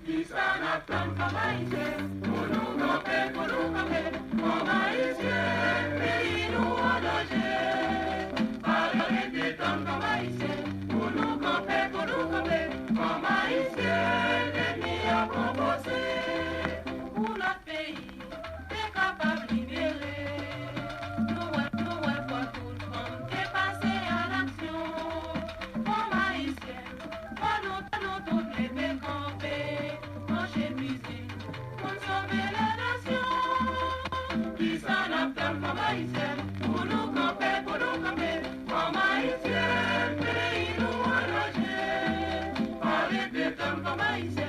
Qui s'en a plein comme haïtien, pour nous camper, pour nous camper, comme haïtien, pays nous en danger. Parler des temps comme haïtien, pour nous camper, comme haïtien, l'ennemi a composé. Pour notre pays, t'es capable de libérer. Nous, pour tout le monde, t'es passé à l'action. Comme haïtien, pour nous toutes les décamper. Manger musique, pour sauver la nation. Qui s'en a plein comme haïtien, pour nous camper, comme haïtien, pays nous en danger. Parler des temps comme haïtien.